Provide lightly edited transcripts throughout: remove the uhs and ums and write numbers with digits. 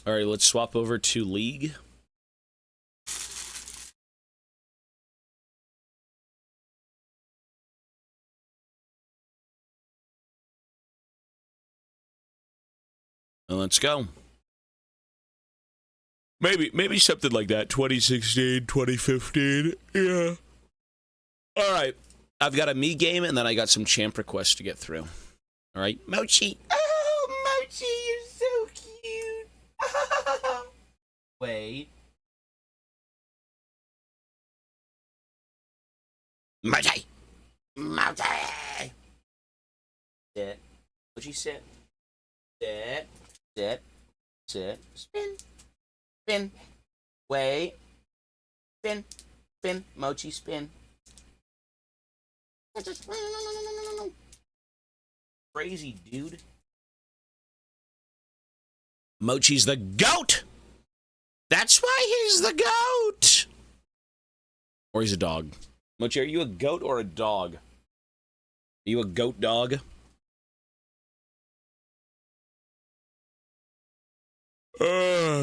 All right, let's swap over to League. And let's go. Maybe something like that. 2016, 2015. Yeah. All right. I've got a me game, and then I got some champ requests to get through. All right. Mochi. Oh, Mochi, you're so cute. Wait. Mochi. Mochi. Sit. Mochi, sit. Sit. Sit. Sit. Spin. Spin. Wait. Spin. Spin. Mochi, spin. Crazy, dude. Mochi's the GOAT! That's why he's the GOAT! Or he's a dog. Mochi, are you a goat or a dog? Are you a goat dog?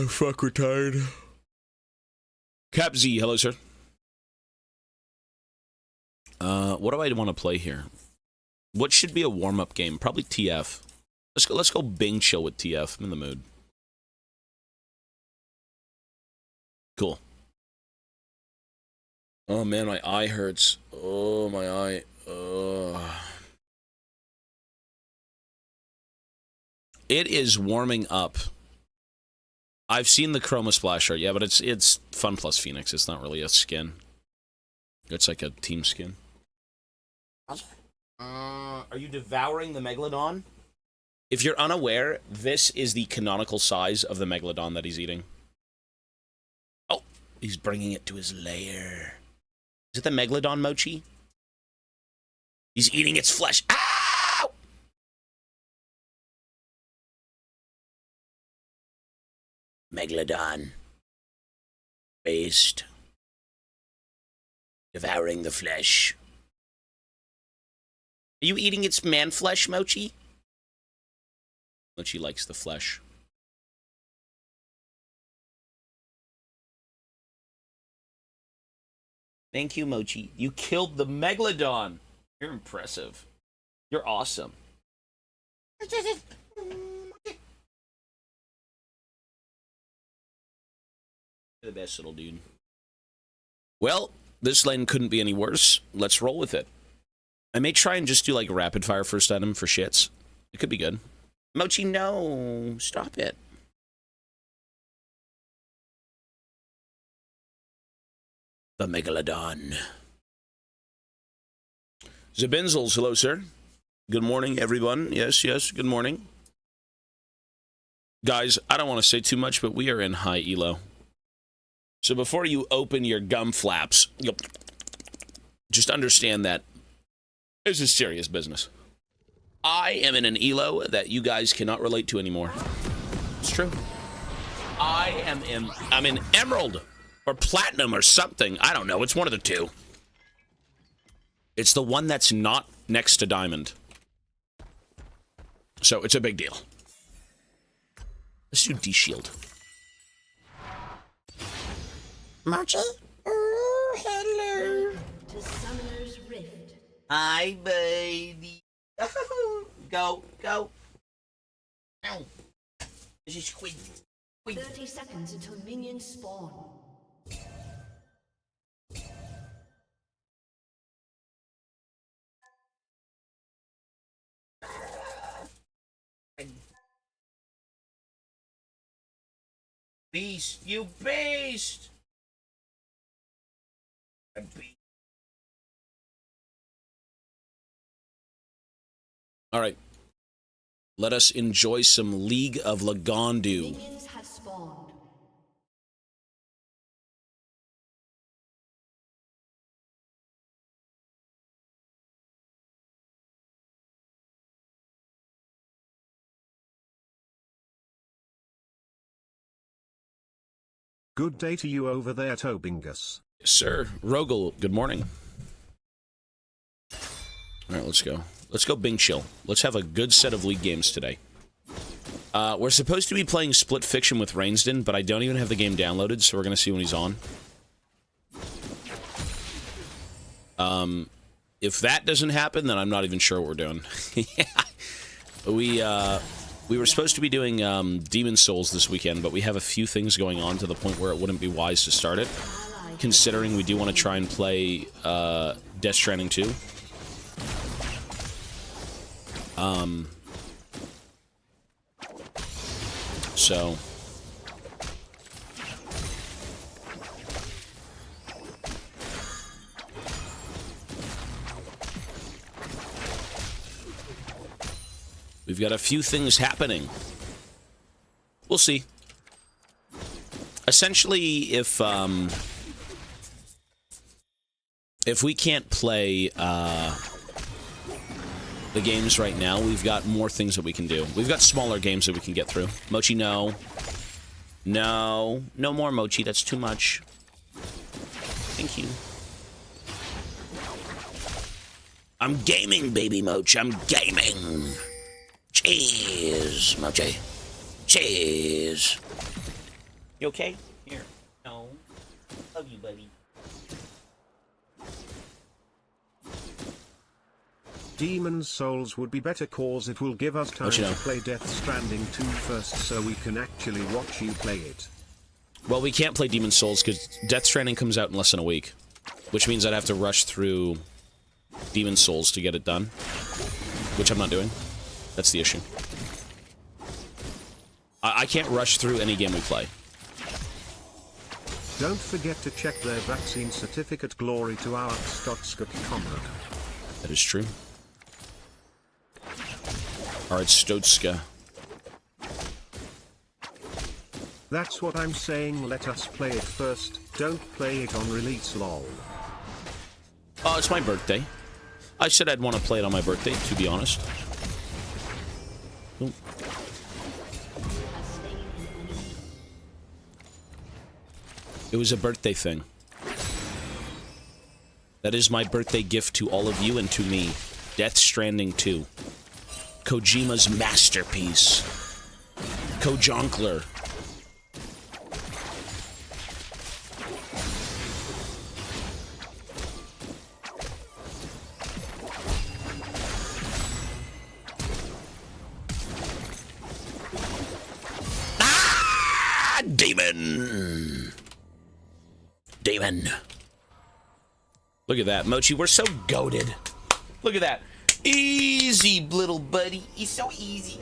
Fuck, we're tired. Cap Z, hello, sir. What do I want to play here? What should be a warm-up game? Probably TF. Let's go Bing chill with TF. I'm in the mood. Cool. Oh man, my eye hurts. Oh, my eye. It is warming up. I've seen the Chroma Splash art, yeah, but it's Fun Plus Phoenix. It's not really a skin. It's like a team skin. Are you devouring the Megalodon? If you're unaware, this is the canonical size of the Megalodon that he's eating. Oh, he's bringing it to his lair. Is it the Megalodon, Mochi? He's eating its flesh. Ow! Megalodon. Based. Devouring the flesh. Are you eating its man flesh, Mochi? Mochi likes the flesh. Thank you, Mochi. You killed the Megalodon. You're impressive. You're awesome. You're the best little dude. Well, this lane couldn't be any worse. Let's roll with it. I may try and just do like rapid fire first item for shits. It could be good. Mochi, no. Stop it. The Megalodon. Zabinzels, hello, sir. Good morning, everyone. Yes, yes, good morning. Guys, I don't want to say too much, but we are in high elo. So before you open your gum flaps, just understand that this is serious business. I am in an elo that you guys cannot relate to anymore. It's true. I'm in Emerald or Platinum or something. I don't know. It's one of the two. It's the one that's not next to Diamond. So it's a big deal. Let's do D-Shield. Marcha? Oh, hello. To Summoner's Rift. Hi, baby. Go, go. Ow. This is squid. 30 seconds until minions spawn. Beast, you beast! A beast. All right. Let us enjoy some League of Lagondu. Minions have spawned. Good day to you over there, Tobingus. Yes, sir. Rogel, good morning. All right, let's go. Let's go Bing Chill. Let's have a good set of League games today. We're supposed to be playing Split Fiction with Rainsden, but I don't even have the game downloaded, so we're going to see when he's on. If that doesn't happen, then I'm not even sure what we're doing. We were supposed to be doing Demon Souls this weekend, but we have a few things going on to the point where it wouldn't be wise to start it, considering we do want to try and play Death Stranding 2. So... we've got a few things happening. We'll see. Essentially, if we can't play the games right now, we've got more things that we can do. We've got smaller games that we can get through. Mochi, no. No. No more Mochi. That's too much. Thank you. I'm gaming, baby Mochi. I'm gaming. Cheers, Mochi. Cheers. You okay? Here. No. Love you, buddy. Demon's Souls would be better cause it will give us time to play Death Stranding 2 first so we can actually watch you play it. Well, we can't play Demon's Souls because Death Stranding comes out in less than a week. Which means I'd have to rush through Demon's Souls to get it done. Which I'm not doing. That's the issue. I can't rush through any game we play. Don't forget to check their vaccine certificate. Glory to our Stotska comrade. That is true. Alright, Stotska. That's what I'm saying, let us play it first, don't play it on release, lol. Oh, it's my birthday. I said I'd want to play it on my birthday, to be honest. Ooh. It was a birthday thing. That is my birthday gift to all of you and to me. Death Stranding 2. Kojima's masterpiece. Kojonkler. Ah! Demon! Demon. Look at that, Mochi. We're so goated. Look at that. Easy, little buddy. He's so easy.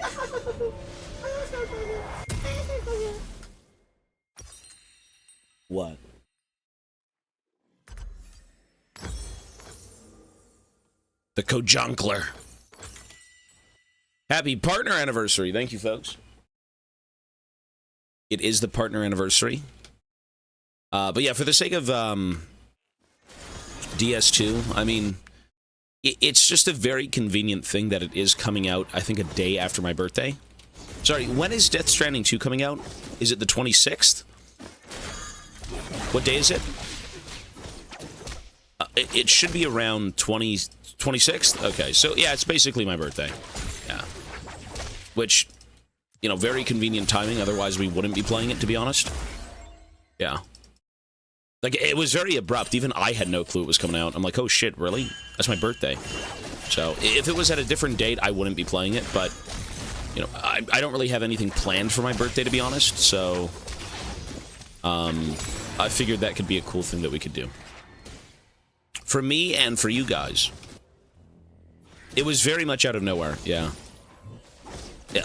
What? The Kojonkler. Happy partner anniversary. Thank you, folks. It is the partner anniversary. But yeah, for the sake of DS2, I mean, it's just a very convenient thing that it is coming out, I think, a day after my birthday. Sorry, when is Death Stranding 2 coming out? Is it the 26th? What day is it? It should be around 26th? Okay, so yeah, it's basically my birthday. Yeah. Which, you know, very convenient timing, otherwise we wouldn't be playing it, to be honest. Yeah. Like, it was very abrupt. Even I had no clue it was coming out. I'm like, oh shit, really? That's my birthday. So, if it was at a different date, I wouldn't be playing it, but, you know, I don't really have anything planned for my birthday, to be honest, so, I figured that could be a cool thing that we could do. For me and for you guys. It was very much out of nowhere, yeah.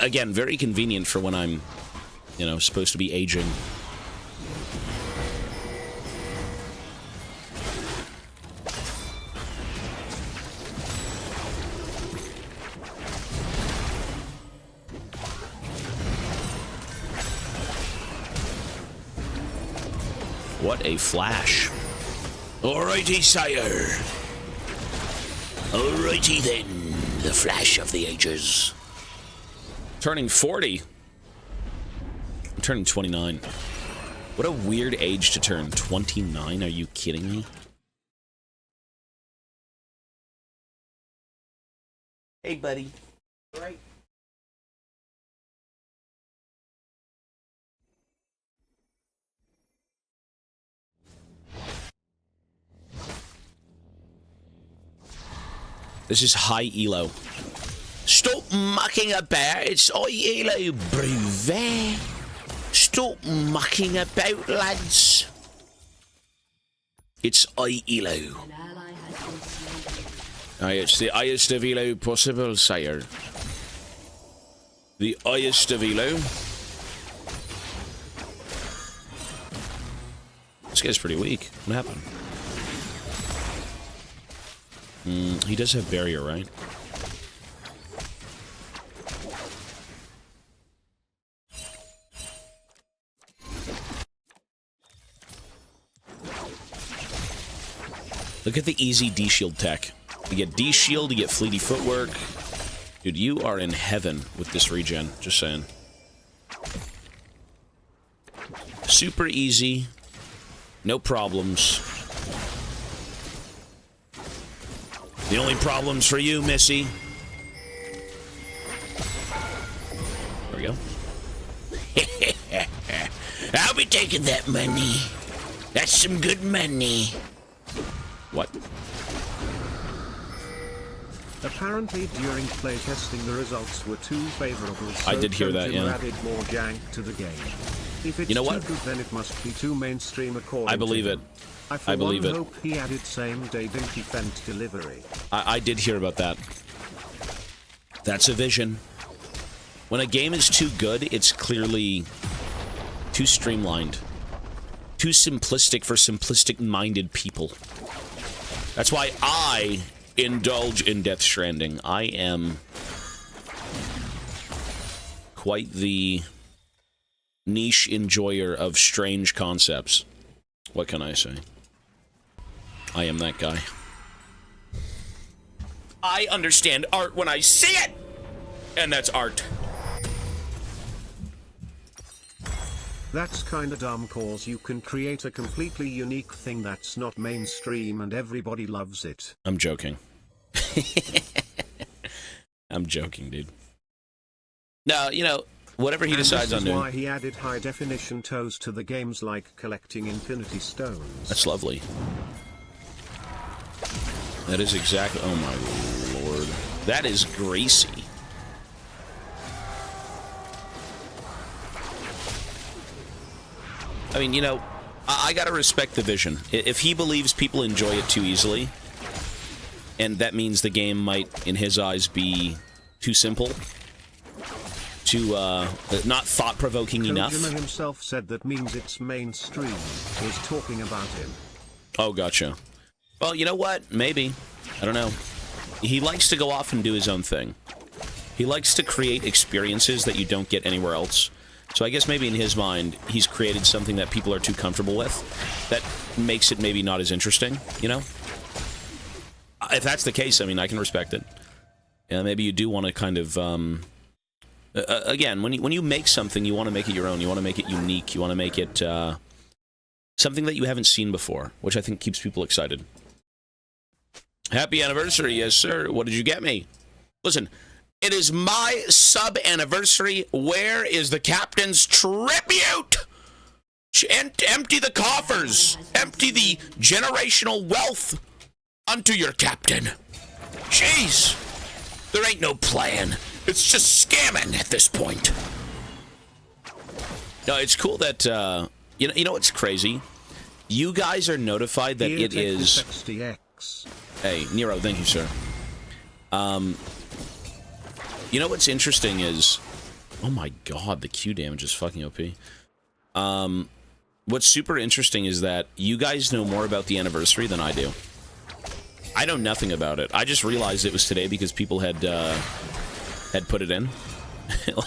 Again, very convenient for when I'm, you know, supposed to be aging. What a flash. Alrighty, sire. Alrighty then. The flash of the ages. Turning 40. I'm turning 29. What a weird age to turn. 29? Are you kidding me? Hey, buddy. All right. This is high elo. Stop mucking about. It's high elo, bruv. Stop mucking about, lads. It's high elo. An ally has been slain. Aye, it's the highest of elo possible, sire. The highest of elo. This guy's pretty weak. What happened? He does have barrier, right? Look at the easy D-shield tech. You get D-shield, you get fleety footwork. Dude, you are in heaven with this regen. Just saying. Super easy. No problems. The only problems for you, Missy. There we go. I'll be taking that money. That's some good money. What? Apparently, during playtesting, the results were too favorable. So I did hear that, yeah. added more jank to the game. If it's You know too what? good, then it must be too mainstream according I believe to it. him. I believe it. hope he added same-day Dinky Fent delivery. I did hear about that. That's a vision. When a game is too good, it's clearly too streamlined. Too simplistic for simplistic-minded people. That's why I indulge in Death Stranding. I am quite the niche enjoyer of strange concepts. What can I say? I am that guy. I understand art when I see it! And that's art. That's kinda dumb, cause you can create a completely unique thing that's not mainstream and everybody loves it. I'm joking. I'm joking, dude. No, you know, whatever he decides on doing. That's why he added high-definition toes to the games, like collecting infinity stones. That's lovely. That is exactly... Oh, my lord. That is greasy. I mean, you know, I gotta respect the vision. If he believes people enjoy it too easily, and that means the game might, in his eyes, be too simple, too, not thought-provoking enough. Kojima himself said that means it's mainstream. He's talking about him. Oh, gotcha. Well, you know what? Maybe. I don't know. He likes to go off and do his own thing. He likes to create experiences that you don't get anywhere else. So I guess maybe in his mind, he's created something that people are too comfortable with that makes it maybe not as interesting, you know? If that's the case, I mean, I can respect it. Yeah, maybe you do want to kind of... again, when you make something, you want to make it your own. You want to make it unique. You want to make it something that you haven't seen before, which I think keeps people excited. Happy anniversary, yes, sir. What did you get me? Listen, it is my sub-anniversary. Where is the captain's tribute? Empty the coffers. Empty the generational wealth unto your captain. Jeez. There ain't no plan. It's just scamming at this point. No, it's cool that, you know what's crazy? You guys are notified that it is... Hey, Nero, thank you, sir. You know what's interesting is... Oh my god, the Q damage is fucking OP. What's super interesting is that you guys know more about the anniversary than I do. I know nothing about it. I just realized it was today because people had put it in.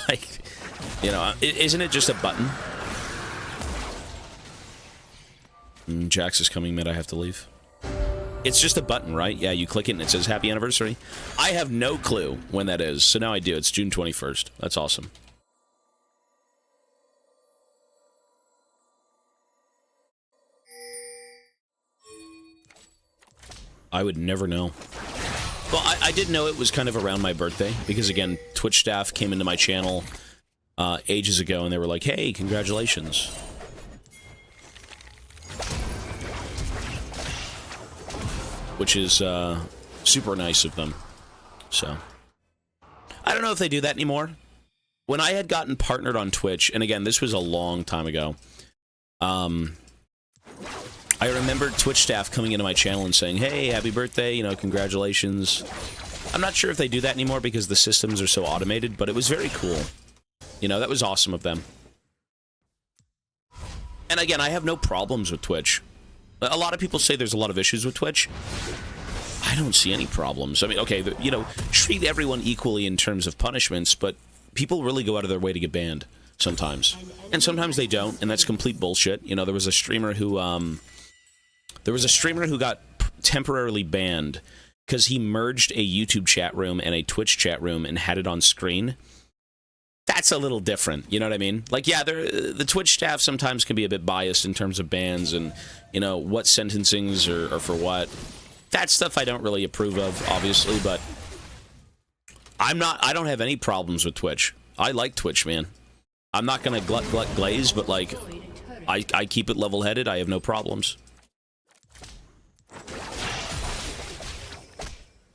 Like, you know, isn't it just a button? Jax is coming mid, I have to leave. It's just a button, right? Yeah, you click it and it says happy anniversary. I have no clue when that is, so now I do. It's June 21st. That's awesome. I would never know. Well, I did know it was kind of around my birthday, because again, Twitch staff came into my channel ages ago and they were like, hey, congratulations. Which is super nice of them. So, I don't know if they do that anymore. When I had gotten partnered on Twitch, and again, this was a long time ago, I remember Twitch staff coming into my channel and saying, hey, happy birthday, you know, congratulations. I'm not sure if they do that anymore because the systems are so automated, but it was very cool. You know, that was awesome of them. And again, I have no problems with Twitch. A lot of people say there's a lot of issues with Twitch. I don't see any problems. I mean, okay, you know, treat everyone equally in terms of punishments, but people really go out of their way to get banned sometimes. And sometimes they don't, and that's complete bullshit. You know, there was a streamer who got temporarily banned because he merged a YouTube chat room and a Twitch chat room and had it on screen. That's a little different, you know what I mean? Like, yeah, the Twitch staff sometimes can be a bit biased in terms of bans and, you know, what sentencings are for what. That stuff I don't really approve of, obviously, but I don't have any problems with Twitch. I like Twitch, man. I'm not gonna glut glaze, but, like, I keep it level-headed. I have no problems.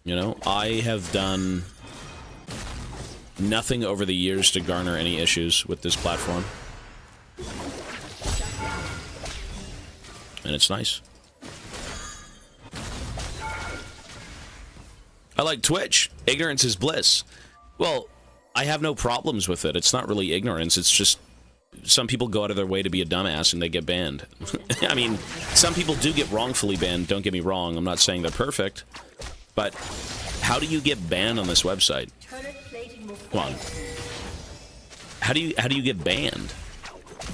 You know, I have done nothing over the years to garner any issues with this platform. And it's nice. I like Twitch. Ignorance is bliss. Well, I have no problems with it. It's not really ignorance. It's just some people go out of their way to be a dumbass and they get banned. I mean, some people do get wrongfully banned. Don't get me wrong. I'm not saying they're perfect. But how do you get banned on this website? Come on. How do you get banned?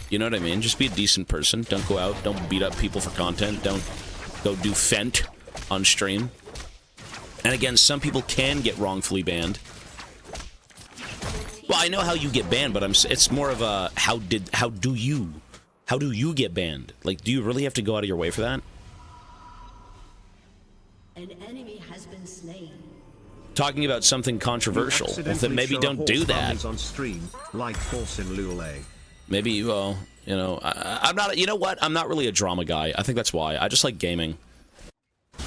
You know what I mean? Just be a decent person. Don't go out. Don't beat up people for content. Don't go do Fent on stream. And again, some people can get wrongfully banned. Well, I know how you get banned, but it's more of a how do you get banned? Like, do you really have to go out of your way for that? An enemy has been slain. Talking about something controversial, then maybe don't do that. On stream, like Force in Lule. Maybe, well, you know, I'm not. You know what? I'm not really a drama guy. I think that's why. I just like gaming.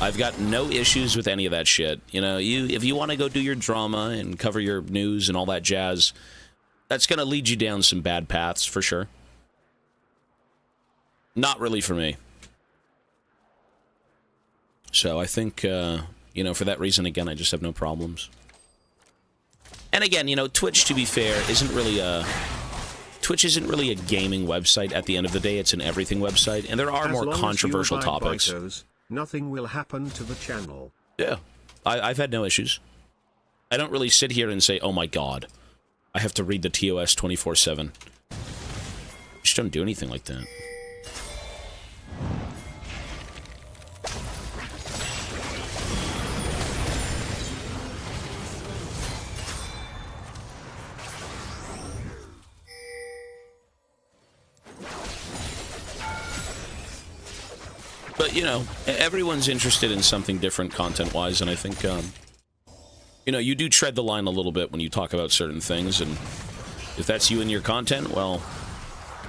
I've got no issues with any of that shit. You know, if you want to go do your drama and cover your news and all that jazz, that's gonna lead you down some bad paths for sure. Not really for me. So I think, you know, for that reason, again, I just have no problems. And again, you know, Twitch, to be fair, isn't really a gaming website at the end of the day. It's an everything website, and there are more controversial topics. Nothing will happen to the channel. Yeah, I've had no issues. I don't really sit here and say, oh my god, I have to read the TOS 24/7. Just don't do anything like that. But, you know, everyone's interested in something different content-wise, and I think, you know, you do tread the line a little bit when you talk about certain things, and if that's you and your content, well,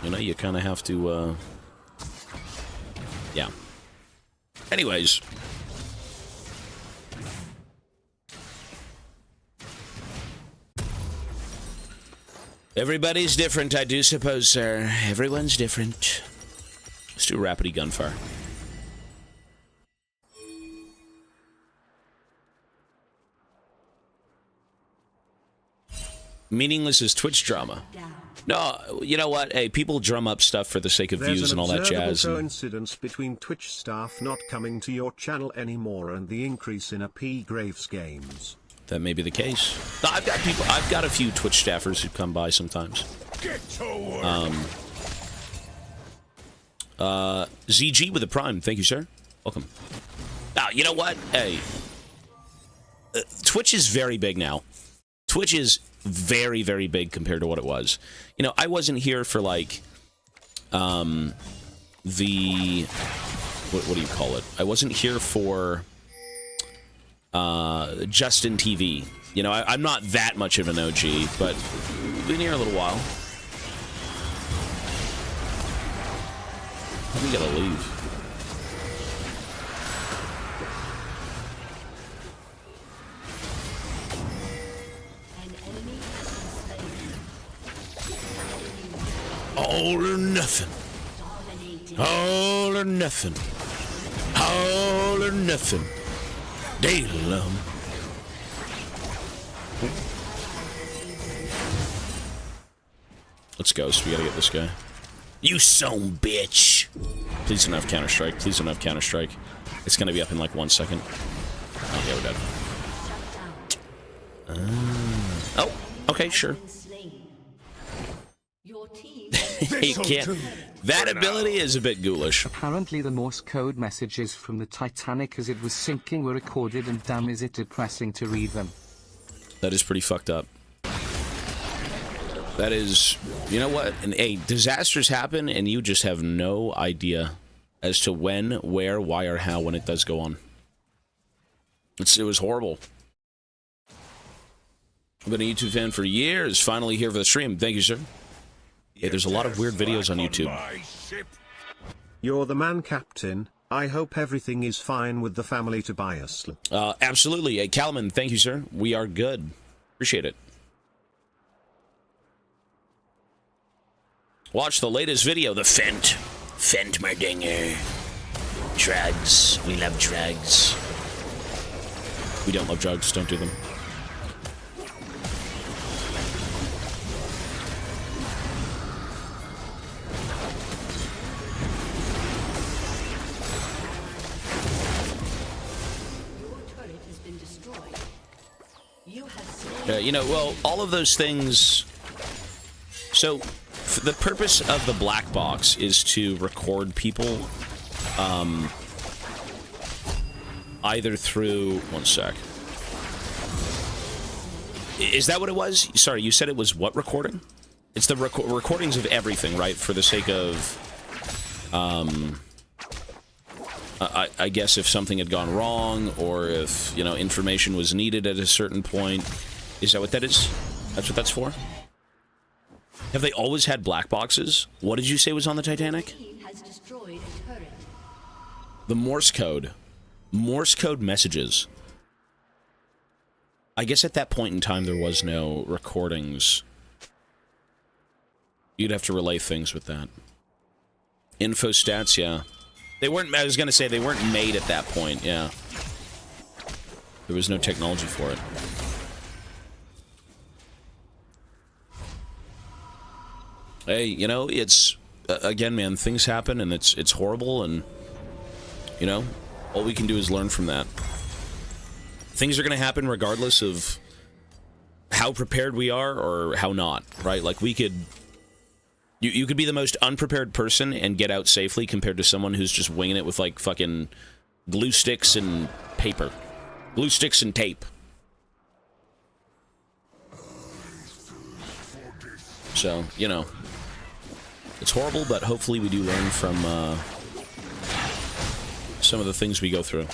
you know, you kind of have to, yeah. Anyways. Everybody's different, I do suppose, sir. Everyone's different. Let's do rapidy gunfire. Meaningless is Twitch drama. No, you know what? Hey, people drum up stuff for the sake of views and all that jazz. There's an coincidence between Twitch staff not coming to your channel anymore and the increase in Graves games. That may be the case. No, I've got a few Twitch staffers who come by sometimes. Get to work. ZG with a prime. Thank you, sir. Welcome. Now, you know what? Hey, Twitch is very big now. Twitch is very, very big compared to what it was. You know, I wasn't here for, like, what do you call it? I wasn't here for, Justin TV. You know, I'm not that much of an OG, but I've been here a little while. We gotta leave. All or nothing. All or nothing. All or nothing. Damn. Let's go. So we gotta get this guy. You son bitch. Please don't have Counter-Strike. Please don't have Counter-Strike. It's gonna be up in like 1 second. Oh, yeah, we're dead. Oh, okay, sure. You can't. That ability is a bit ghoulish. Apparently the Morse code messages from the Titanic as it was sinking were recorded, and damn is it depressing to read them. That is pretty fucked up. That is, you know what? And hey, disasters happen and you just have no idea as to when, where, why, or how when it does go on. It was horrible. I've been a YouTube fan for years. Finally here for the stream. Thank you, sir. Hey, there's a lot of weird videos on YouTube. You're the man, Captain. I hope everything is fine with the family, Tobias. Absolutely. Hey, Calman, thank you, sir. We are good. Appreciate it. Watch the latest video, the Fent. Fentmerdinger. Drugs. We love drugs. We don't love drugs. Don't do them. You know, well, all of those things... So, the purpose of the black box is to record people, either through... One sec. Is that what it was? Sorry, you said it was what recording? It's the recordings of everything, right? For the sake of... I guess if something had gone wrong, or if, you know, information was needed at a certain point. Is that what that is? That's what that's for? Have they always had black boxes? What did you say was on the Titanic? The Morse code. Morse code messages. I guess at that point in time there was no recordings. You'd have to relay things with that. Info stats, yeah. They weren't, I was gonna say, they weren't made at that point, yeah. There was no technology for it. Hey, you know, it's, again, man, things happen and it's horrible, and, you know, all we can do is learn from that. Things are gonna happen regardless of how prepared we are or how not, right? Like, we could... You could be the most unprepared person and get out safely compared to someone who's just winging it with, like, fucking glue sticks and paper. Glue sticks and tape. So, you know. It's horrible, but hopefully we do learn from, some of the things we go through.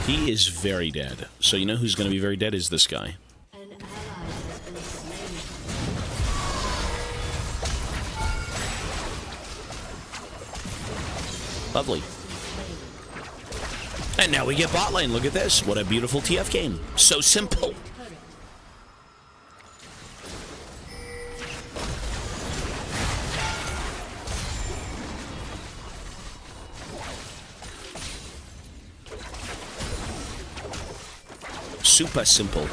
He is very dead. So you know who's going to be very dead is this guy. An ally has been slain. Lovely. And now we get bot lane. Look at this. What a beautiful TF game. So simple. Super simple.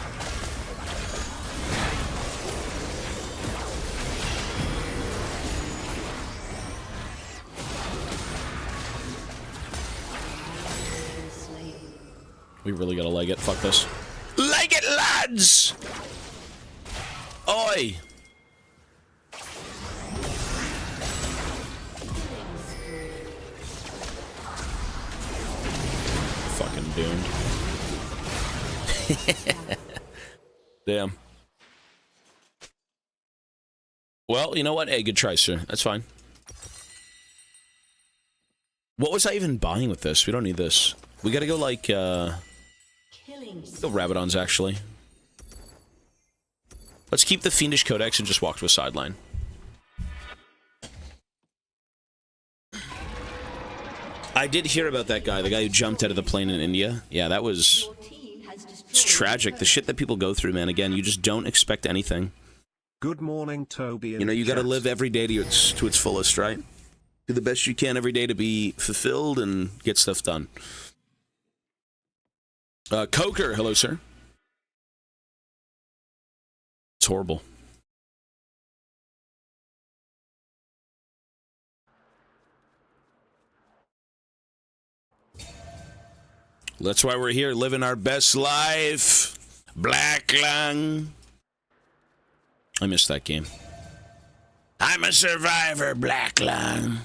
We really gotta leg it. Fuck this. Leg it, lads! Oi! Fucking doomed. Damn. Well, you know what? Hey, good try, sir. That's fine. What was I even buying with this? We don't need this. We gotta go, like, go Rabadons, actually. Let's keep the Fiendish Codex and just walk to a sideline. I did hear about that guy, the guy who jumped out of the plane in India. Yeah, that was... It's tragic. The shit that people go through, man. Again, you just don't expect anything. Good morning, Toby. You know, you got to live every day to its fullest, right? Do the best you can every day to be fulfilled and get stuff done. Coker, hello, sir. It's horrible. That's why we're here, living our best life. Black Lung. I missed that game. I'm a survivor, Black Lung.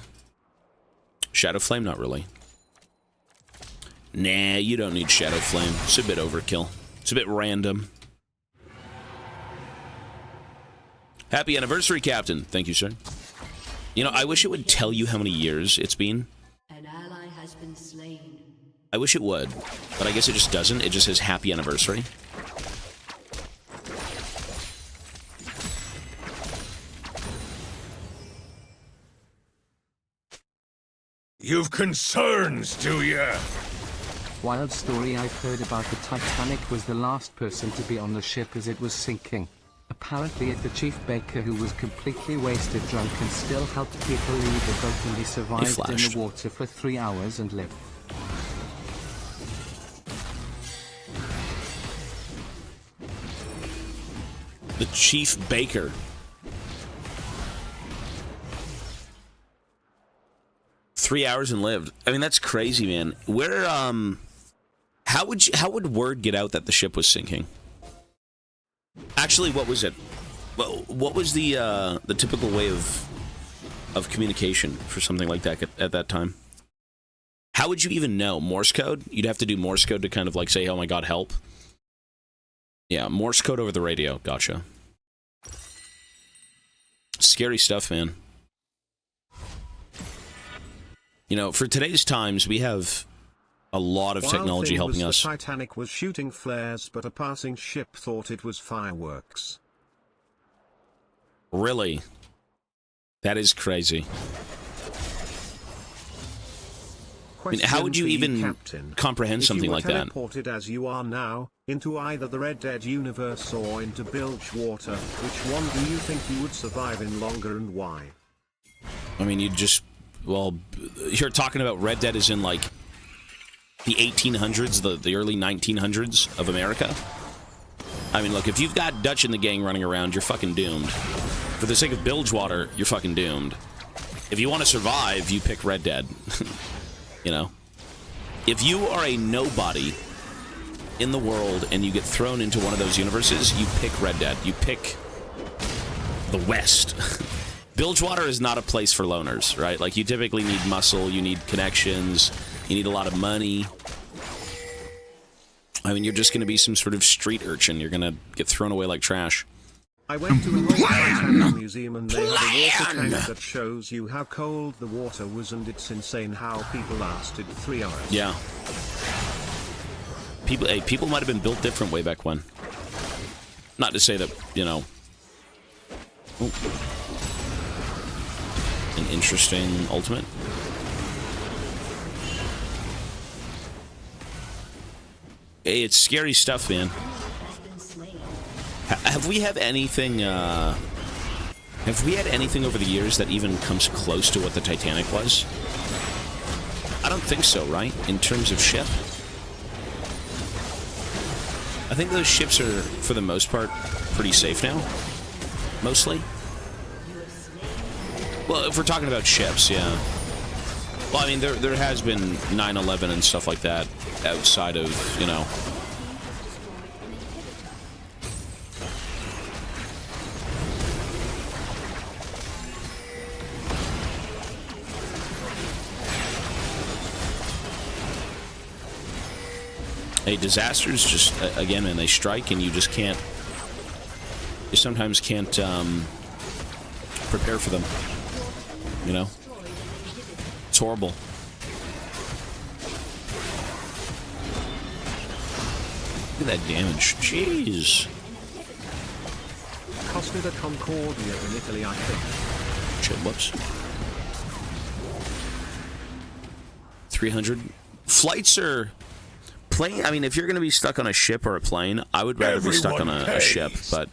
Shadow Flame, not really. Nah, you don't need Shadow Flame. It's a bit overkill. It's a bit random. Happy anniversary, Captain. Thank you, sir. You know, I wish it would tell you how many years it's been. An ally has been slain. I wish it would, but I guess it just doesn't. It just says happy anniversary. You've concerns, do ya? Wild story I've heard about the Titanic was the last person to be on the ship as it was sinking. Apparently the chief baker, who was completely wasted drunk and still helped people leave the boat, and he survived in the water for 3 hours and lived. The chief baker. Three hours and lived. I mean, that's crazy, man. Where, how would word get out that the ship was sinking? Actually, what was it? Well, what was the typical way of communication for something like that at that time? How would you even know? Morse code? You'd have to do Morse code to kind of like say, oh my god, help. Yeah, Morse code over the radio. Gotcha. Scary stuff, man. You know, for today's times, we have a lot of technology helping us. The Titanic was shooting flares, but a passing ship thought it was fireworks. Really? That is crazy. I mean, how would you even comprehend something like that? Teleported as you are now, into either the Red Dead universe or into Bilgewater, which one do you think you would survive in longer, and why? I mean, you just... Well, you're talking about Red Dead as in, like, the 1800s, the early 1900s of America? I mean, look, if you've got Dutch in the gang running around, you're fucking doomed. For the sake of Bilgewater, you're fucking doomed. If you want to survive, you pick Red Dead. You know? If you are a nobody in the world and you get thrown into one of those universes, you pick Red Dead. You pick the West. Bilgewater is not a place for loners, right? Like, you typically need muscle, you need connections, you need a lot of money. I mean, you're just going to be some sort of street urchin. You're going to get thrown away like trash. I went to a Royal Titanic museum and they had a water tank that shows you how cold the water was, and it's insane how people lasted 3 hours. Yeah. People might have been built different way back when. Not to say that, you know... Ooh. An interesting ultimate. Hey, it's scary stuff, man. Have we had anything over the years that even comes close to what the Titanic was? I don't think so, right? In terms of ship? I think those ships are, for the most part, pretty safe now. Mostly. Well, if we're talking about ships, yeah. Well, I mean, there has been 9/11 and stuff like that outside of, you know... Hey, disasters just, again, man, they strike and you just can't... You sometimes can't, prepare for them. You know? It's horrible. Look at that damage. Jeez. Costa da Concordia in Italy, I think. Shit, whoops. 300. Flights are... Plane, I mean, if you're going to be stuck on a ship or a plane, I would rather be stuck on a ship, but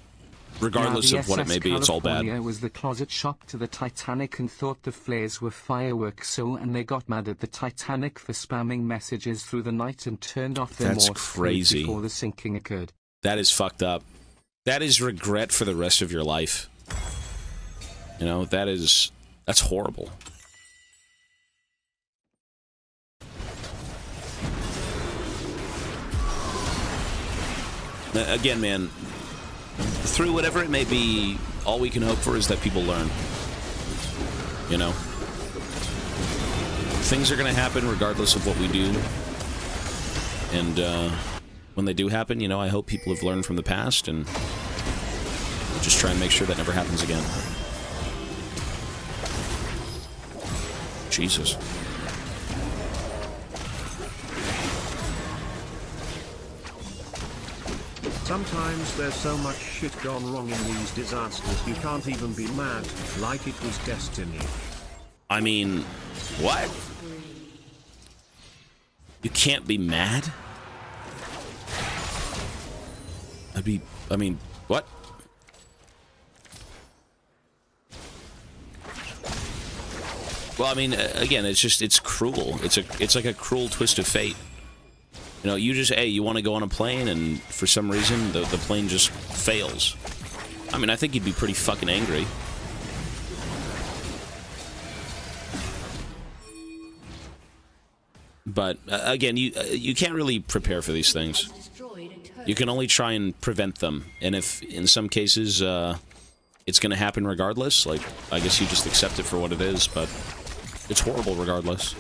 regardless of what it may be, it's all bad. California was the closet shop to the Titanic and thought the flares were fireworks, and they got mad at the Titanic for spamming messages through the night and turned off their That's Morse crazy. before the sinking occurred. That is fucked up. That is regret for the rest of your life. You know, that's horrible. Again, man, through whatever it may be, all we can hope for is that people learn. You know? Things are going to happen regardless of what we do. And when they do happen, you know, I hope people have learned from the past and just try and make sure that never happens again. Jesus. Sometimes there's so much shit gone wrong in these disasters you can't even be mad, like it was destiny. I mean, what? You can't be mad? I mean, what? Well, I mean, again, it's cruel. It's like a cruel twist of fate. You know, you want to go on a plane, and for some reason, the plane just fails. I mean, I think you'd be pretty fucking angry. But, again, you can't really prepare for these things. You can only try and prevent them. And if, in some cases, it's going to happen regardless, like, I guess you just accept it for what it is, but it's horrible regardless.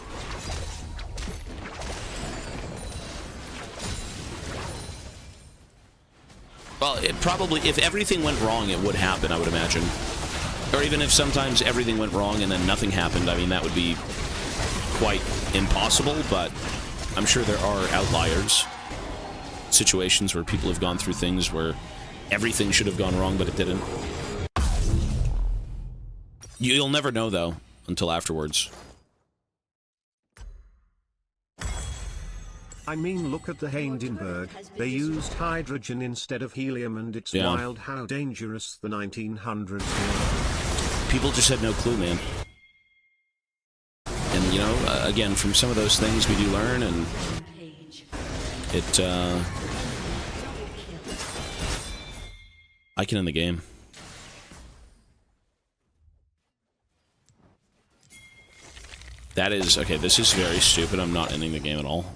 Well, it probably, if everything went wrong, it would happen, I would imagine. Or even if sometimes everything went wrong and then nothing happened, I mean, that would be quite impossible, but I'm sure there are outliers. Situations where people have gone through things where everything should have gone wrong, but it didn't. You'll never know, though, until afterwards. I mean, look at the Hindenburg. They used hydrogen instead of helium, and it's wild how dangerous the 1900s were. People just had no clue, man. And, you know, again, from some of those things we do learn, and it, I can end the game. That is... Okay, this is very stupid. I'm not ending the game at all.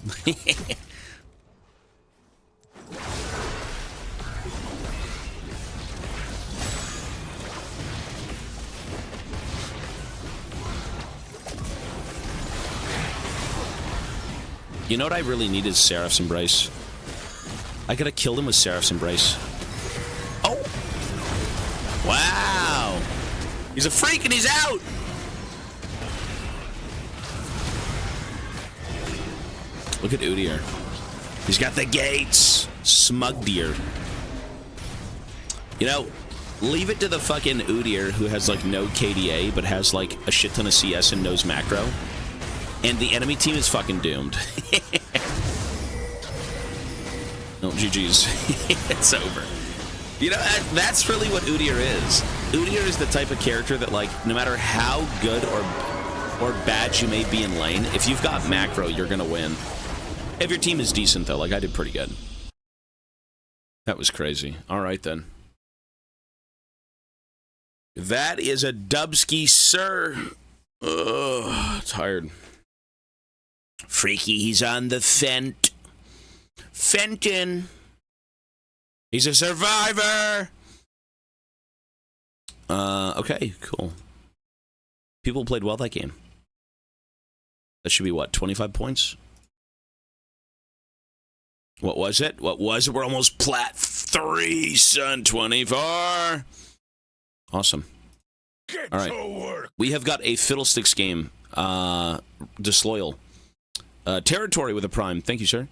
You know what I really need is Seraph's Embrace. I gotta kill him with Seraph's Embrace. Oh! Wow! He's a freak and he's out! Look at Udyr. He's got the gates. Smug deer. You know, leave it to the fucking Udyr who has, like, no KDA, but has, like, a shit ton of CS and knows macro. And the enemy team is fucking doomed. No, GG's. It's over. You know, that's really what Udyr is. Udyr is the type of character that, like, no matter how good or bad you may be in lane, if you've got macro, you're gonna win. If your team is decent, though, like, I did pretty good. That was crazy. All right, then. That is a dubski, sir. Ugh, tired. Freaky, he's on the Fent. Fenton. He's a survivor. Okay, cool. People played well that game. That should be, what, 25 points? What was it? What was it? We're almost plat 3, son. 24. Awesome. All right. We have got a Fiddlesticks game. Disloyal. Territory with a prime. Thank you, sir.